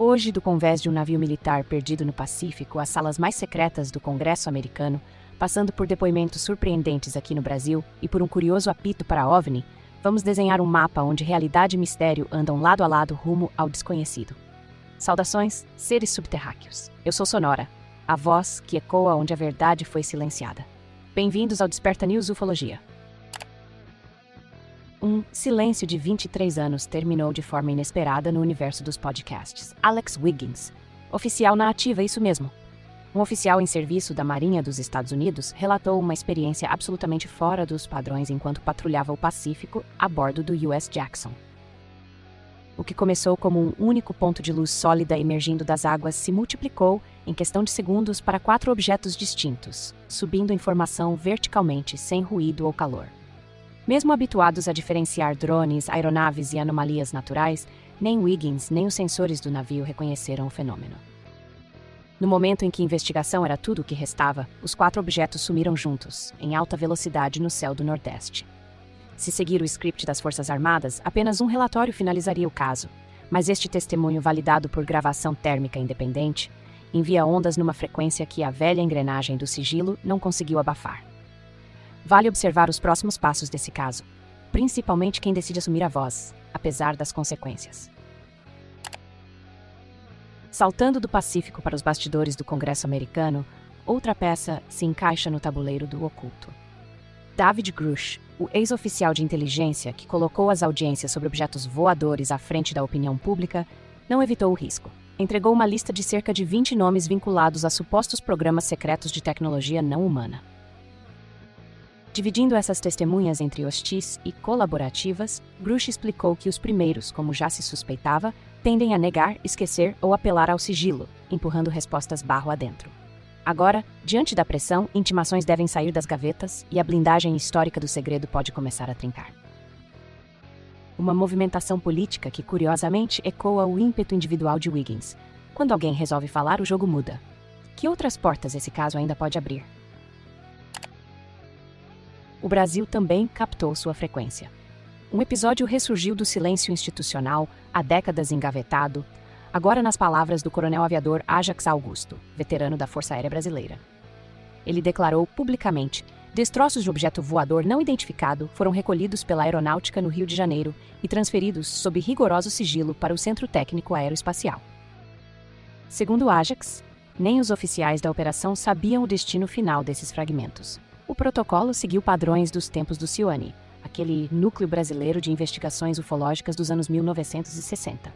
Hoje, do convés de um navio militar perdido no Pacífico às salas mais secretas do Congresso americano, passando por depoimentos surpreendentes aqui no Brasil e por um curioso apito para a OVNI, vamos desenhar um mapa onde realidade e mistério andam lado a lado rumo ao desconhecido. Saudações, seres subterráqueos. Eu sou Sonora, a voz que ecoa onde a verdade foi silenciada. Bem-vindos ao Desperta News Ufologia. Um silêncio de 23 anos terminou de forma inesperada no universo dos podcasts. Alex Wiggins, oficial na ativa, isso mesmo. Um oficial em serviço da Marinha dos Estados Unidos relatou uma experiência absolutamente fora dos padrões enquanto patrulhava o Pacífico a bordo do US Jackson. O que começou como um único ponto de luz sólida emergindo das águas se multiplicou, em questão de segundos, para 4 objetos distintos, subindo em formação verticalmente, sem ruído ou calor. Mesmo habituados a diferenciar drones, aeronaves e anomalias naturais, nem Wiggins nem os sensores do navio reconheceram o fenômeno. No momento em que investigação era tudo o que restava, os 4 objetos sumiram juntos, em alta velocidade no céu do Nordeste. Se seguir o script das Forças Armadas, apenas um relatório finalizaria o caso, mas este testemunho, validado por gravação térmica independente, envia ondas numa frequência que a velha engrenagem do sigilo não conseguiu abafar. Vale observar os próximos passos desse caso, principalmente quem decide assumir a voz, apesar das consequências. Saltando do Pacífico para os bastidores do Congresso americano, outra peça se encaixa no tabuleiro do oculto. David Grush, o ex-oficial de inteligência que colocou as audiências sobre objetos voadores à frente da opinião pública, não evitou o risco. Entregou uma lista de cerca de 20 nomes vinculados a supostos programas secretos de tecnologia não humana. Dividindo essas testemunhas entre hostis e colaborativas, Grush explicou que os primeiros, como já se suspeitava, tendem a negar, esquecer ou apelar ao sigilo, empurrando respostas barro adentro. Agora, diante da pressão, intimações devem sair das gavetas e a blindagem histórica do segredo pode começar a trincar. Uma movimentação política que, curiosamente, ecoa o ímpeto individual de Wiggins. Quando alguém resolve falar, o jogo muda. Que outras portas esse caso ainda pode abrir? O Brasil também captou sua frequência. Um episódio ressurgiu do silêncio institucional, há décadas engavetado, agora nas palavras do coronel aviador Ajax Augusto, veterano da Força Aérea Brasileira. Ele declarou publicamente: destroços de objeto voador não identificado foram recolhidos pela Aeronáutica no Rio de Janeiro e transferidos sob rigoroso sigilo para o Centro Técnico Aeroespacial. Segundo Ajax, nem os oficiais da operação sabiam o destino final desses fragmentos. O protocolo seguiu padrões dos tempos do CIONI, aquele núcleo brasileiro de investigações ufológicas dos anos 1960.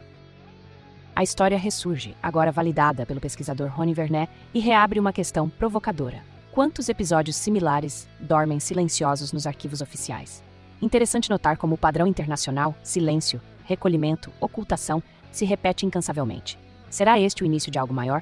A história ressurge, agora validada pelo pesquisador Rony Vernet, e reabre uma questão provocadora. Quantos episódios similares dormem silenciosos nos arquivos oficiais? Interessante notar como o padrão internacional, silêncio, recolhimento, ocultação, se repete incansavelmente. Será este o início de algo maior?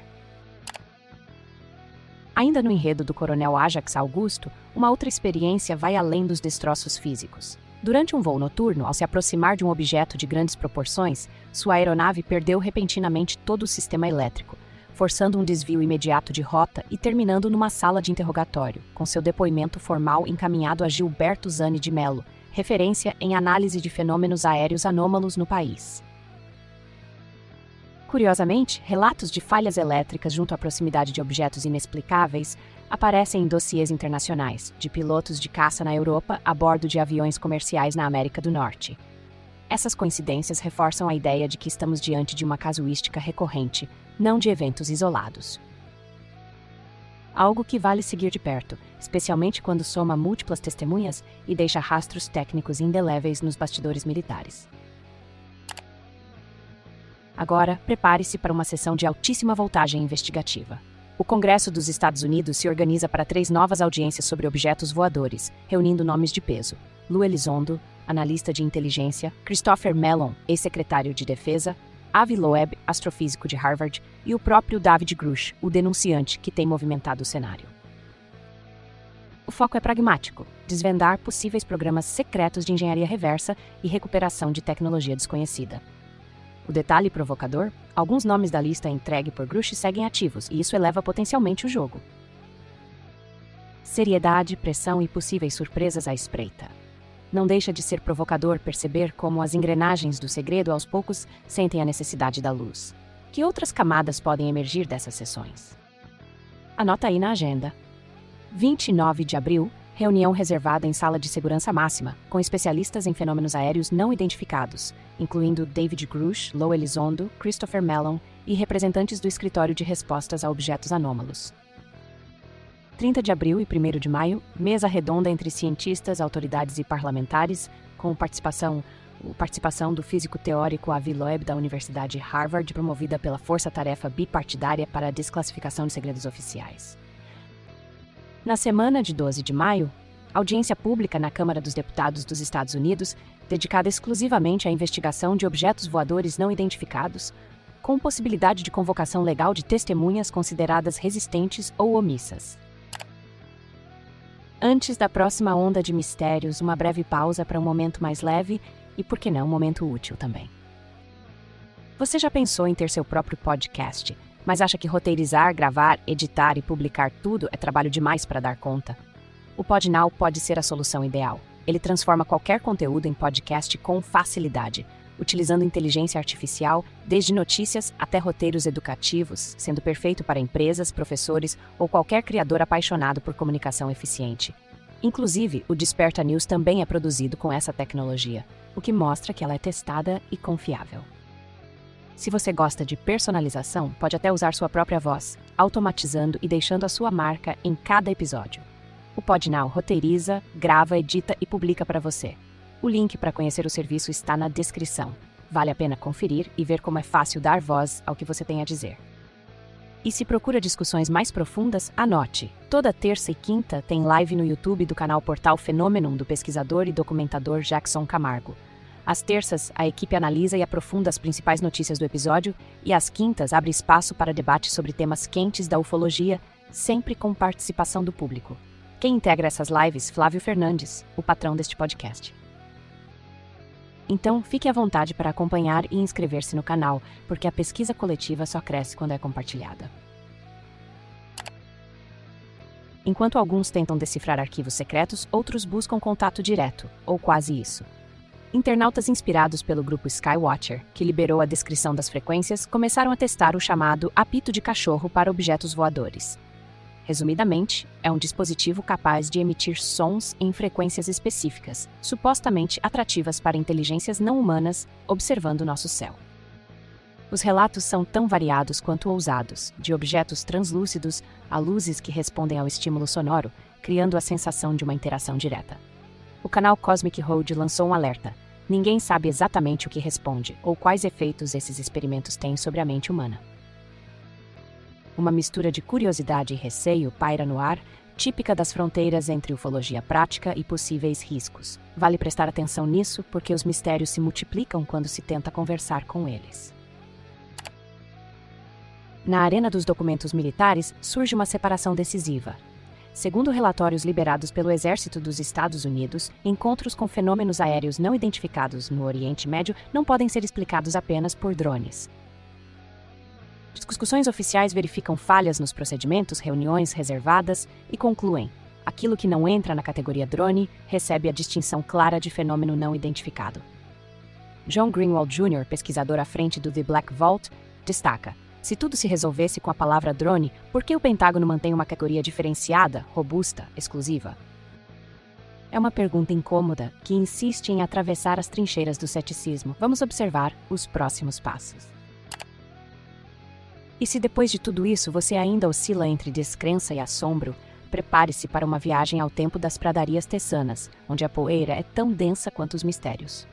Ainda no enredo do coronel Ajax Augusto, uma outra experiência vai além dos destroços físicos. Durante um voo noturno, ao se aproximar de um objeto de grandes proporções, sua aeronave perdeu repentinamente todo o sistema elétrico, forçando um desvio imediato de rota e terminando numa sala de interrogatório, com seu depoimento formal encaminhado a Gilberto Zani de Mello, referência em análise de fenômenos aéreos anômalos no país. Curiosamente, relatos de falhas elétricas junto à proximidade de objetos inexplicáveis aparecem em dossiês internacionais, de pilotos de caça na Europa a bordo de aviões comerciais na América do Norte. Essas coincidências reforçam a ideia de que estamos diante de uma casuística recorrente, não de eventos isolados. Algo que vale seguir de perto, especialmente quando soma múltiplas testemunhas e deixa rastros técnicos indeléveis nos bastidores militares. Agora, prepare-se para uma sessão de altíssima voltagem investigativa. O Congresso dos Estados Unidos se organiza para 3 novas audiências sobre objetos voadores, reunindo nomes de peso: Lou Elizondo, analista de inteligência, Christopher Mellon, ex-secretário de Defesa, Avi Loeb, astrofísico de Harvard, e o próprio David Grush, o denunciante que tem movimentado o cenário. O foco é pragmático: desvendar possíveis programas secretos de engenharia reversa e recuperação de tecnologia desconhecida. O detalhe provocador: alguns nomes da lista entregue por Grush seguem ativos, e isso eleva potencialmente o jogo. Seriedade, pressão e possíveis surpresas à espreita. Não deixa de ser provocador perceber como as engrenagens do segredo aos poucos sentem a necessidade da luz. Que outras camadas podem emergir dessas sessões? Anota aí na agenda. 29 de abril, reunião reservada em sala de segurança máxima, com especialistas em fenômenos aéreos não identificados, incluindo David Grush, Lo Elizondo, Christopher Mellon e representantes do Escritório de Respostas a Objetos Anômalos. 30 de abril e 1º de maio, mesa redonda entre cientistas, autoridades e parlamentares, com participação do físico teórico Avi Loeb da Universidade Harvard, promovida pela Força-Tarefa Bipartidária para a Desclassificação de Segredos Oficiais. Na semana de 12 de maio, audiência pública na Câmara dos Deputados dos Estados Unidos, dedicada exclusivamente à investigação de objetos voadores não identificados, com possibilidade de convocação legal de testemunhas consideradas resistentes ou omissas. Antes da próxima onda de mistérios, uma breve pausa para um momento mais leve e, por que não, um momento útil também. Você já pensou em ter seu próprio podcast, mas acha que roteirizar, gravar, editar e publicar tudo é trabalho demais para dar conta? O Podnow pode ser a solução ideal. Ele transforma qualquer conteúdo em podcast com facilidade, utilizando inteligência artificial, desde notícias até roteiros educativos, sendo perfeito para empresas, professores ou qualquer criador apaixonado por comunicação eficiente. Inclusive, o Desperta News também é produzido com essa tecnologia, o que mostra que ela é testada e confiável. Se você gosta de personalização, pode até usar sua própria voz, automatizando e deixando a sua marca em cada episódio. O Podnow roteiriza, grava, edita e publica para você. O link para conhecer o serviço está na descrição. Vale a pena conferir e ver como é fácil dar voz ao que você tem a dizer. E se procura discussões mais profundas, anote. Toda terça e quinta tem live no YouTube do canal Portal Fenômeno do pesquisador e documentador Jackson Camargo. Às terças, a equipe analisa e aprofunda as principais notícias do episódio e às quintas abre espaço para debate sobre temas quentes da ufologia, sempre com participação do público. Quem integra essas lives? Flávio Fernandes, o patrão deste podcast. Então, fique à vontade para acompanhar e inscrever-se no canal, porque a pesquisa coletiva só cresce quando é compartilhada. Enquanto alguns tentam decifrar arquivos secretos, outros buscam contato direto, ou quase isso. Internautas inspirados pelo grupo Skywatcher, que liberou a descrição das frequências, começaram a testar o chamado apito de cachorro para objetos voadores. Resumidamente, é um dispositivo capaz de emitir sons em frequências específicas, supostamente atrativas para inteligências não humanas, observando nosso céu. Os relatos são tão variados quanto ousados, de objetos translúcidos a luzes que respondem ao estímulo sonoro, criando a sensação de uma interação direta. O canal Cosmic Road lançou um alerta. Ninguém sabe exatamente o que responde ou quais efeitos esses experimentos têm sobre a mente humana. Uma mistura de curiosidade e receio paira no ar, típica das fronteiras entre ufologia prática e possíveis riscos. Vale prestar atenção nisso, porque os mistérios se multiplicam quando se tenta conversar com eles. Na arena dos documentos militares, surge uma separação decisiva. Segundo relatórios liberados pelo Exército dos Estados Unidos, encontros com fenômenos aéreos não identificados no Oriente Médio não podem ser explicados apenas por drones. Discussões oficiais verificam falhas nos procedimentos, reuniões reservadas e concluem: aquilo que não entra na categoria drone recebe a distinção clara de fenômeno não identificado. John Greenwald Jr., pesquisador à frente do The Black Vault, destaca: se tudo se resolvesse com a palavra drone, por que o Pentágono mantém uma categoria diferenciada, robusta, exclusiva? É uma pergunta incômoda que insiste em atravessar as trincheiras do ceticismo. Vamos observar os próximos passos. E se depois de tudo isso você ainda oscila entre descrença e assombro, prepare-se para uma viagem ao tempo das pradarias texanas, onde a poeira é tão densa quanto os mistérios.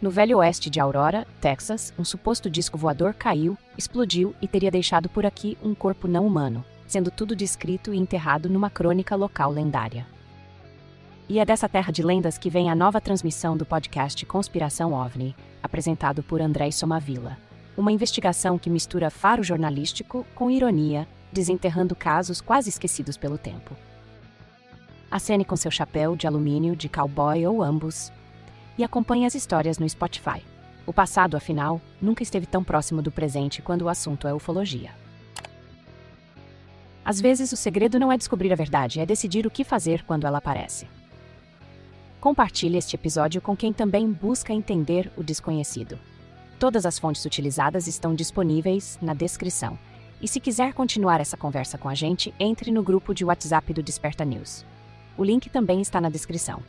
No velho oeste de Aurora, Texas, um suposto disco voador caiu, explodiu e teria deixado por aqui um corpo não humano, sendo tudo descrito e enterrado numa crônica local lendária. E é dessa terra de lendas que vem a nova transmissão do podcast Conspiração OVNI, apresentado por André Somavila. Uma investigação que mistura faro jornalístico com ironia, desenterrando casos quase esquecidos pelo tempo. Acene com seu chapéu de alumínio, de cowboy ou ambos, e acompanhe as histórias no Spotify. O passado, afinal, nunca esteve tão próximo do presente quando o assunto é ufologia. Às vezes, o segredo não é descobrir a verdade, é decidir o que fazer quando ela aparece. Compartilhe este episódio com quem também busca entender o desconhecido. Todas as fontes utilizadas estão disponíveis na descrição. E se quiser continuar essa conversa com a gente, entre no grupo de WhatsApp do Desperta News. O link também está na descrição.